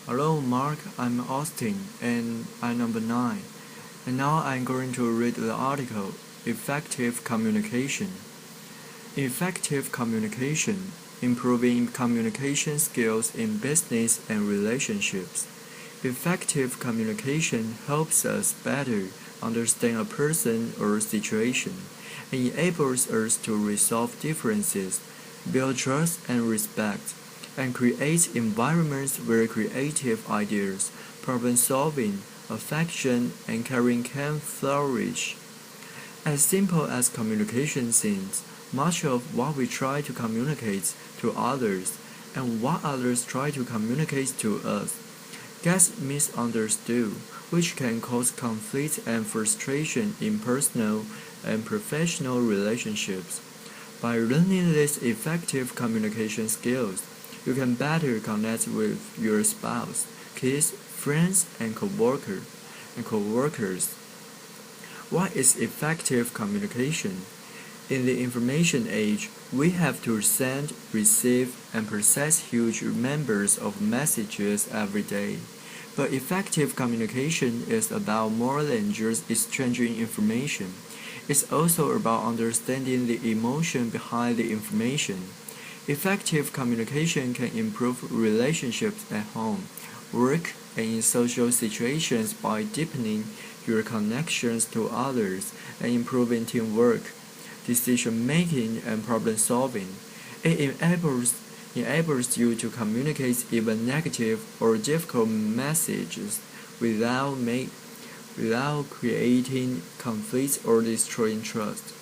Hello Mark, I'm Austin and I'm number 9. And now I'm going to read the article, Effective Communication. Effective communication, improving communication skills in business and relationships. Effective communication helps us better understand a person or situation and enables us to resolve differences, build trust and respect, and create environments where creative ideas, problem solving, affection, and caring can flourish. As simple as communication seems, much of what we try to communicate to others and what others try to communicate to us gets misunderstood, which can cause conflict and frustration in personal and professional relationships. By learning these effective communication skills, you can better connect with your spouse, kids, friends, and coworkers. What is effective communication? In the information age, we have to send, receive, and process huge numbers of messages every day. But effective communication is about more than just exchanging information. It's also about understanding the emotion behind the information. Effective communication can improve relationships at home, work, and in social situations by deepening your connections to others and improving teamwork, decision-making, and problem-solving. It enables you to communicate even negative or difficult messages without creating conflicts or destroying trust.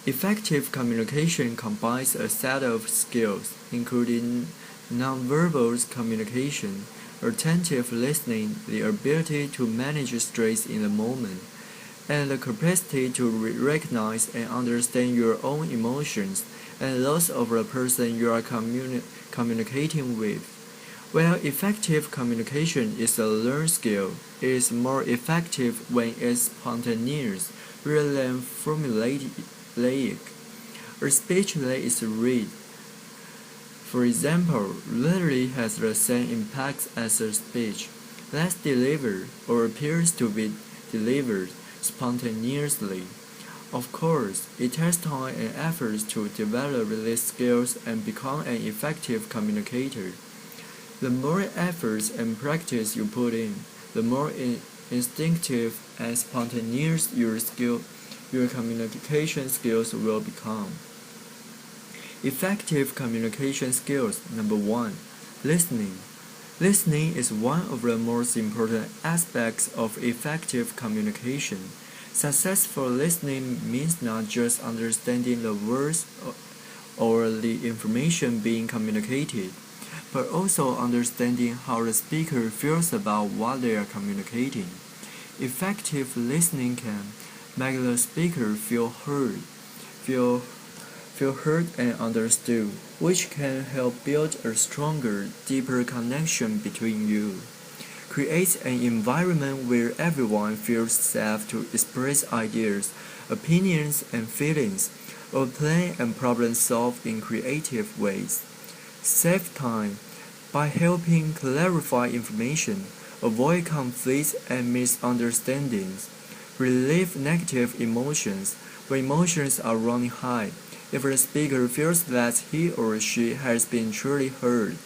Effective communication combines a set of skills, including nonverbal communication, attentive listening, the ability to manage stress in the moment, and the capacity to recognize and understand your own emotions and those of the person you are communicating with. While effective communication is a learned skill, it is more effective when it's spontaneous rather than formulaic. A speech that is read, for example, rarely has the same impact as a speech that's delivered or appears to be delivered spontaneously. Of course, it takes time and effort to develop these skills and become an effective communicator. The more effort and practice you put in, the more instinctive and spontaneous your communication skills will become. Effective communication skills. Number 1. Listening. Listening is one of the most important aspects of effective communication. Successful listening means not just understanding the words or the information being communicated, but also understanding how the speaker feels about what they are communicating. Effective listening can make the speaker feel heard and understood, which can help build a stronger, deeper connection between you. Create an environment where everyone feels safe to express ideas, opinions, and feelings, or plan and problem solve in creative ways. Save time by helping clarify information, avoid conflicts and misunderstandings. Relieve negative emotions when emotions are running high. If the speaker feels that he or she has been truly heard,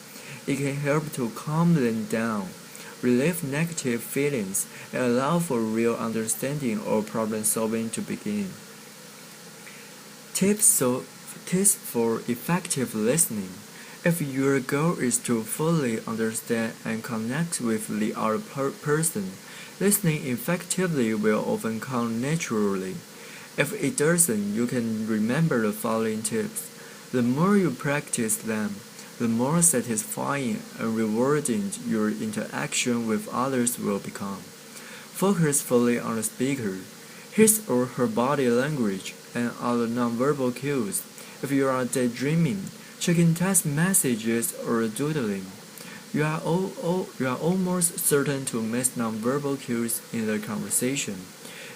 it can help to calm them down, relieve negative feelings, and allow for real understanding or problem solving to begin. Tips for effective listening. If your goal is to fully understand and connect with the other person, listening effectively will often come naturally. If it doesn't, you can remember the following tips. The more you practice them, the more satisfying and rewarding your interaction with others will become. Focus fully on the speaker, his or her body language, and other nonverbal cues. If you are daydreaming, checking text messages, or doodling, you are almost certain to miss nonverbal cues in the conversation.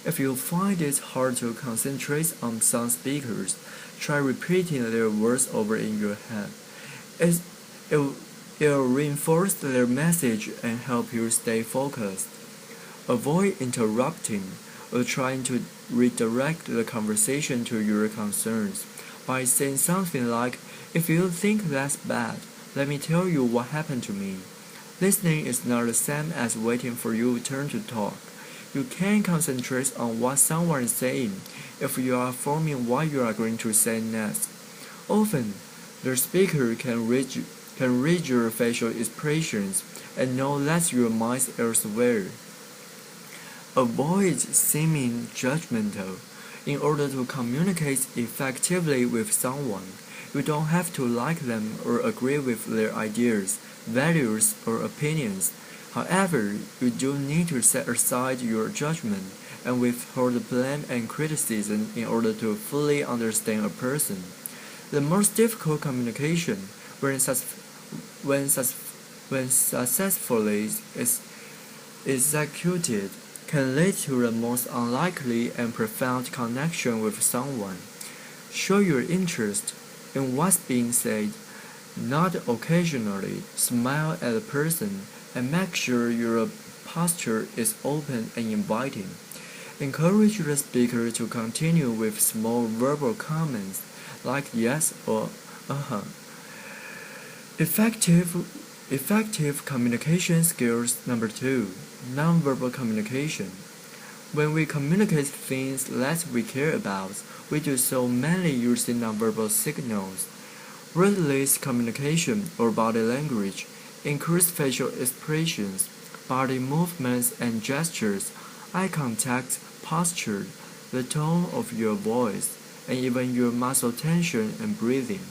If you find it hard to concentrate on some speakers, try repeating their words over in your head. It'll reinforce their message and help you stay focused. Avoid interrupting or trying to redirect the conversation to your concerns by saying something like, "If you think that's bad, let me tell you what happened to me." Listening is not the same as waiting for your turn to talk. You can concentrate on what someone is saying if you are forming what you are going to say next. Often, the speaker can read your facial expressions and know that your mind is elsewhere. Avoid seeming judgmental. In order to communicate effectively with someone, you don't have to like them or agree with their ideas, values, or opinions. However, you do need to set aside your judgment and withhold blame and criticism in order to fully understand a person. The most difficult communication, when successfully executed, can lead to the most unlikely and profound connection with someone. Show your interest in what's being said, nod occasionally, smile at the person, and make sure your posture is open and inviting. Encourage the speaker to continue with small verbal comments like yes or uh-huh. Effective communication skills number 2. Nonverbal communication. When we communicate things that we care about, we do so mainly using nonverbal signals. Wordless communication or body language includes facial expressions, body movements and gestures, eye contact, posture, the tone of your voice, and even your muscle tension and breathing.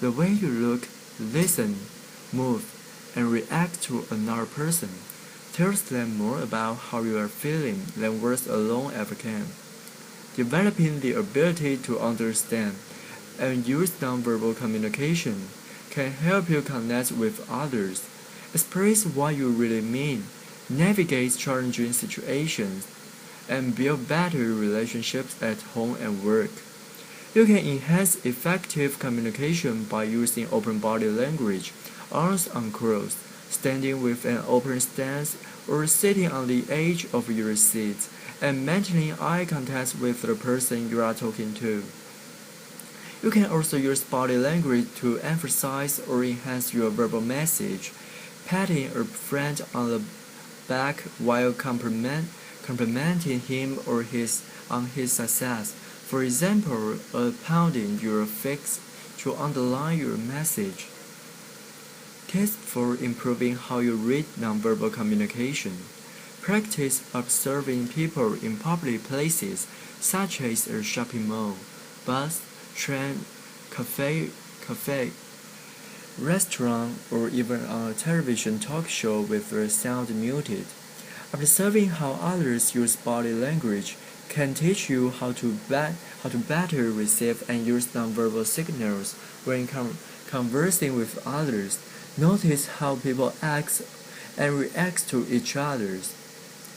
The way you look, listen, move, and react to another person tells them more about how you are feeling than words alone ever can. Developing the ability to understand and use nonverbal communication can help you connect with others, express what you really mean, navigate challenging situations, and build better relationships at home and work. You can enhance effective communication by using open body language, arms uncrossed, standing with an open stance, or sitting on the edge of your seat, and maintaining eye contact with the person you are talking to. You can also use body language to emphasize or enhance your verbal message, patting a friend on the back while complimenting him or on his success. For example, pounding your fists to underline your message. Tips for improving how you read nonverbal communication. Practice observing people in public places, such as a shopping mall, bus, train, cafe, restaurant, or even on a television talk show with the sound muted. Observing how others use body language can teach you how to better receive and use nonverbal signals when conversing with others. Notice how people act and react to each other.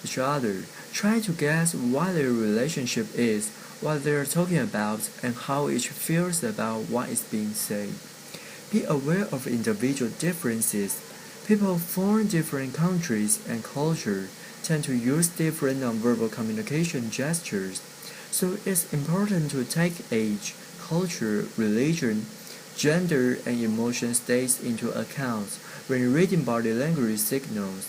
Try to guess what their relationship is, what they are talking about, and how each feels about what is being said. Be aware of individual differences. People from different countries and cultures tend to use different nonverbal communication gestures, so it's important to take age, culture, religion, gender, and emotion states into account when reading body language signals.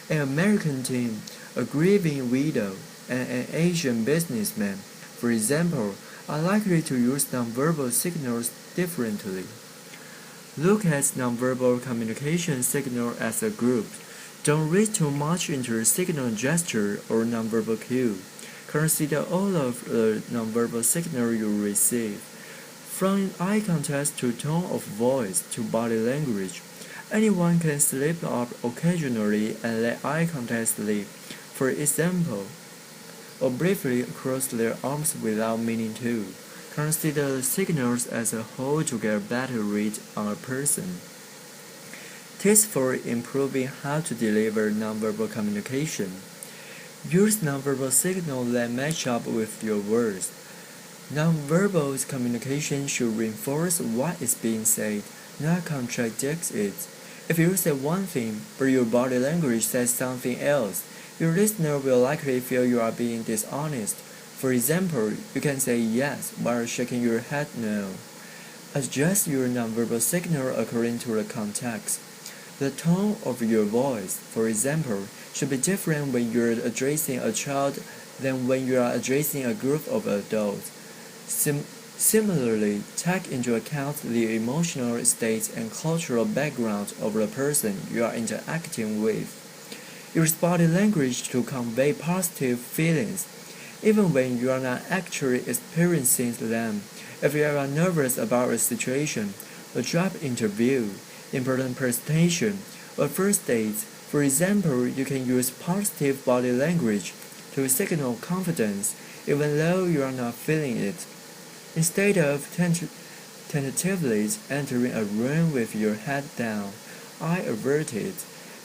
An American teen, a grieving widow, and an Asian businessman, for example, are likely to use nonverbal signals differently. Look at nonverbal communication signal as a group. Don't read too much into a signal gesture or nonverbal cue. Consider all of the nonverbal signal you receive. From eye contact to tone of voice to body language, anyone can slip up occasionally and let eye contact slip. For example, or briefly cross their arms without meaning to. Consider the signals as a whole to get a better read on a person. Tips for improving how to deliver nonverbal communication. Use nonverbal signals that match up with your words. Nonverbal communication should reinforce what is being said, not contradict it. If you say one thing, but your body language says something else, your listener will likely feel you are being dishonest. For example, you can say yes while shaking your head no. Adjust your nonverbal signal according to the context. The tone of your voice, for example, should be different when you're addressing a child than when you are addressing a group of adults. Similarly, take into account the emotional state and cultural background of the person you are interacting with. Use body language to convey positive feelings, even when you are not actually experiencing them. If you are nervous about a situation, a job interview, important presentation, or first date, for example, you can use positive body language to signal confidence even though you are not feeling it. Instead of tentatively entering a room with your head down, eye averted,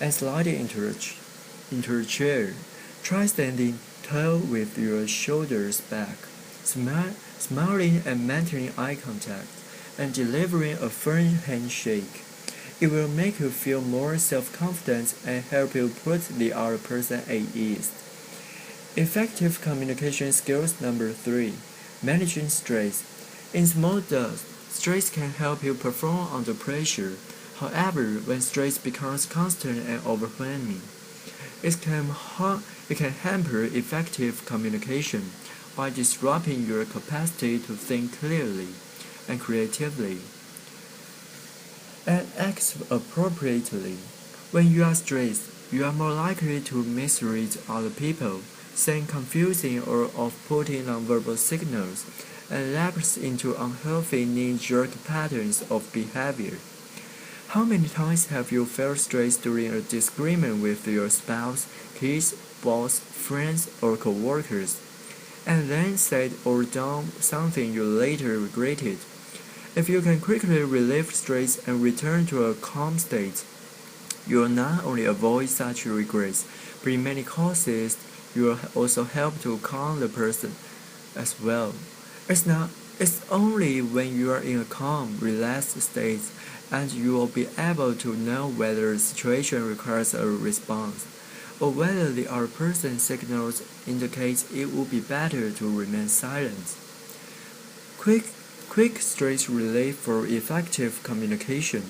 and sliding into a chair, try standing tall with your shoulders back, smiling and maintaining eye contact, and delivering a firm handshake. It will make you feel more self-confident and help you put the other person at ease. Effective communication skills number 3. Managing stress. In small doses, stress can help you perform under pressure. However, when stress becomes constant and overwhelming, it can hamper effective communication by disrupting your capacity to think clearly and creatively and act appropriately. When you are stressed, you are more likely to misread other people, send confusing or off-putting nonverbal signals, and lapse into unhealthy knee-jerk patterns of behavior. How many times have you felt stressed during a disagreement with your spouse, kids, boss, friends, or coworkers, and then said or done something you later regretted? If you can quickly relieve stress and return to a calm state, you will not only avoid such regrets, but in many cases, you will also help to calm the person as well. It's only when you are in a calm, relaxed state and you will be able to know whether the situation requires a response, or whether the other person's signals indicate it would be better to remain silent. Quick stress relief for effective communication.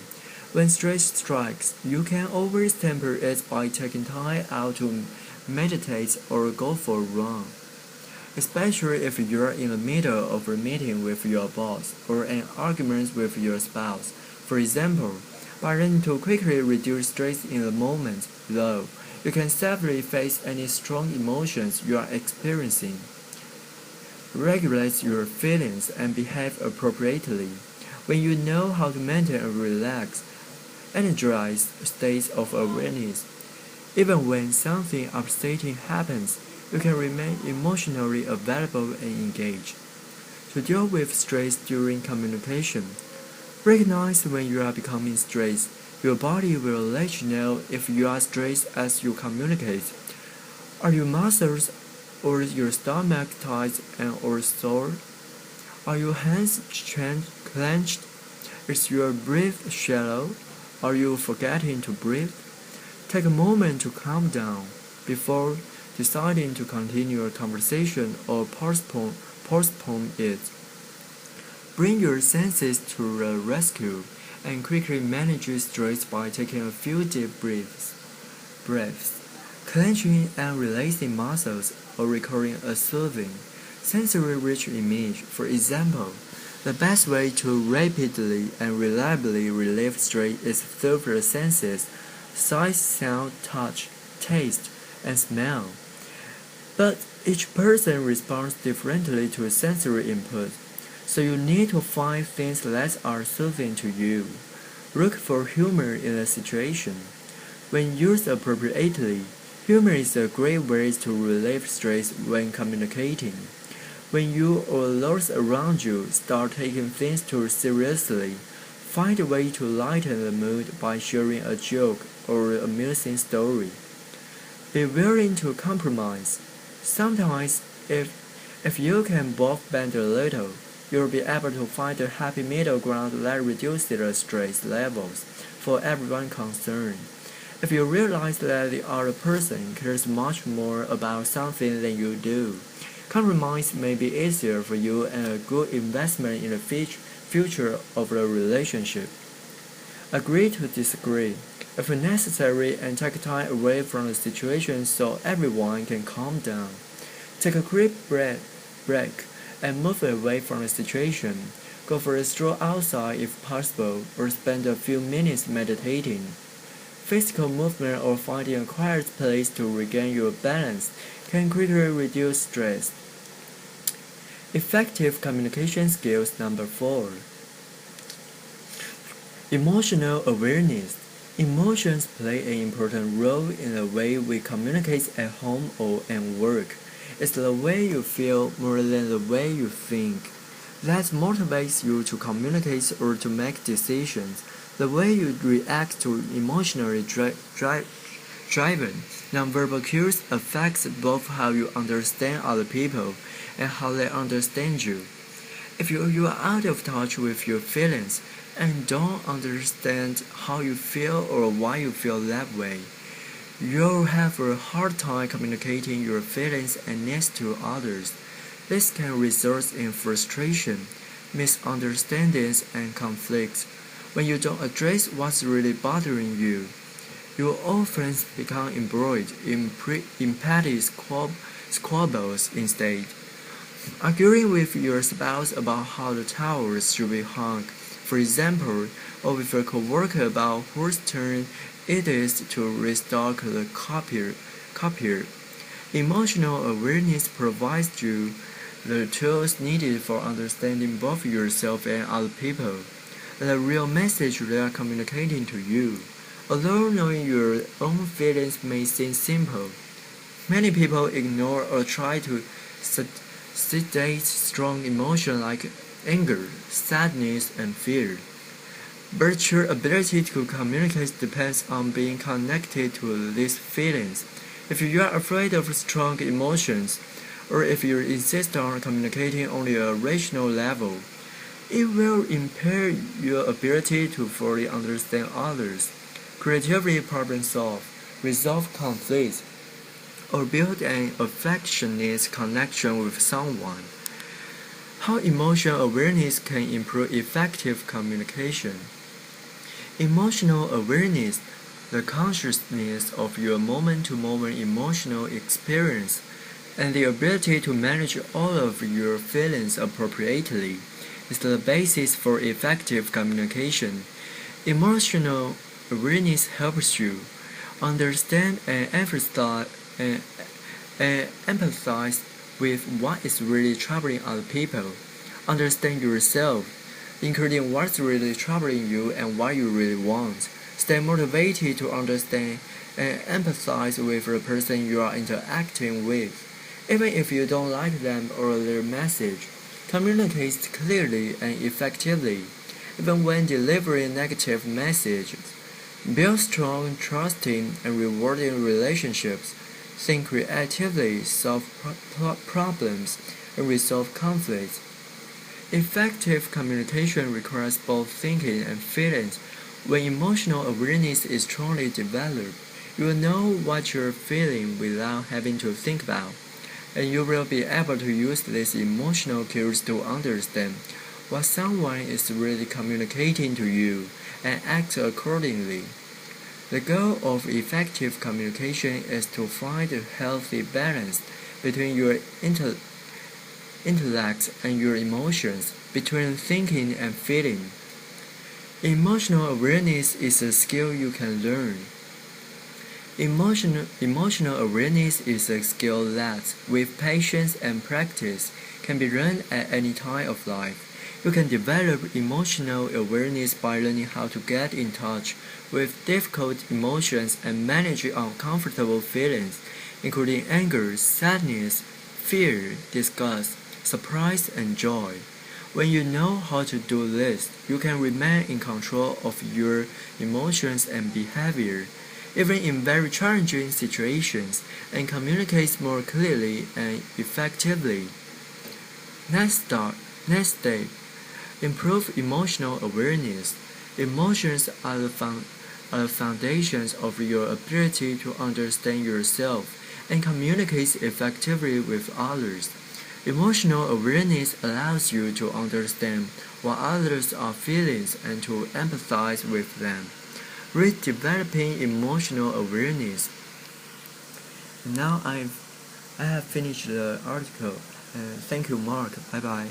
When stress strikes, you can always temper it by taking time out to meditate or go for a run. Especially if you are in the middle of a meeting with your boss or an argument with your spouse. For example, by learning to quickly reduce stress in the moment, though, you can safely face any strong emotions you are experiencing. Regulate your feelings and behave appropriately. When you know how to maintain a relaxed, energized state of awareness, even when something upsetting happens, you can remain emotionally available and engaged. To deal with stress during communication, recognize when you are becoming stressed. Your body will let you know if you are stressed as you communicate. Are your muscles or your stomach tight and or sore? Are your hands clenched? Is your breath shallow? Are you forgetting to breathe? Take a moment to calm down before deciding to continue a conversation or postpone it. Bring your senses to the rescue and quickly manage stress by taking a few deep breaths, clenching and releasing muscles, or recalling a soothing, sensory-rich image. For example, the best way to rapidly and reliably relieve stress is through the senses: sight, sound, touch, taste, and smell. But each person responds differently to sensory input, so you need to find things that are soothing to you. Look for humor in the situation. When used appropriately, humor is a great way to relieve stress when communicating. When you or those around you start taking things too seriously, find a way to lighten the mood by sharing a joke or an amusing story. Be willing to compromise. Sometimes, if you can both bend a little, you'll be able to find a happy middle ground that reduces the stress levels. for everyone concerned. If you realize that the other person cares much more about something than you do, compromise may be easier for you and a good investment in the future of the relationship. Agree to disagree, if necessary, and take time away from the situation so everyone can calm down. Take a quick break and move away from the situation. Go for a stroll outside if possible, or spend a few minutes meditating. Physical movement or finding a quiet place to regain your balance can quickly reduce stress. Effective communication skills number 4. Emotional awareness. Emotions play an important role in the way we communicate at home or at work. It's the way you feel more than the way you think that motivates you to communicate or to make decisions. The way you react to emotionally driven nonverbal cues affects both how you understand other people and how they understand you. If you are out of touch with your feelings and don't understand how you feel or why you feel that way, you'll have a hard time communicating your feelings and needs to others. This can result in frustration, misunderstandings, and conflicts. When you don't address what's really bothering you, you often become embroiled in petty squabbles instead. Arguing with your spouse about how the towels should be hung, for example, or with a coworker about whose turn it is to restock the copier. Emotional awareness provides you the tools needed for understanding both yourself and other people, the real message they are communicating to you. Although knowing your own feelings may seem simple, many people ignore or try to sedate strong emotions like anger, sadness, and fear. But your ability to communicate depends on being connected to these feelings. If you are afraid of strong emotions, or if you insist on communicating only at a rational level, it will impair your ability to fully understand others, creatively problem solve, resolve conflicts, or build an affectionate connection with someone. How emotional awareness can improve effective communication. Emotional awareness, the consciousness of your moment-to-moment emotional experience, and the ability to manage all of your feelings appropriately, is the basis for effective communication. Emotional awareness helps you understand and empathize with what is really troubling other people, understand yourself, including what's really troubling you and what you really want. Stay motivated to understand and empathize with the person you are interacting with, even if you don't like them or their message. Communicate clearly and effectively, even when delivering negative messages. Build strong, trusting, and rewarding relationships. Think creatively, solve problems, and resolve conflicts. Effective communication requires both thinking and feelings. When emotional awareness is strongly developed, you will know what you're feeling without having to think about, and you will be able to use these emotional cues to understand what someone is really communicating to you and act accordingly. The goal of effective communication is to find a healthy balance between your intellect and your emotions, between thinking and feeling. Emotional awareness is a skill you can learn. Emotional awareness is a skill that, with patience and practice, can be learned at any time of life. You can develop emotional awareness by learning how to get in touch with difficult emotions and manage uncomfortable feelings, including anger, sadness, fear, disgust, surprise, and joy. When you know how to do this, you can remain in control of your emotions and behavior, even in very challenging situations, and communicate more clearly and effectively. Next step, improve emotional awareness. Emotions are the are the foundations of your ability to understand yourself and communicate effectively with others. Emotional awareness allows you to understand what others are feeling and to empathize with them. Read Developing Emotional Awareness. Now I have finished the article. Thank you, Mark. Bye bye.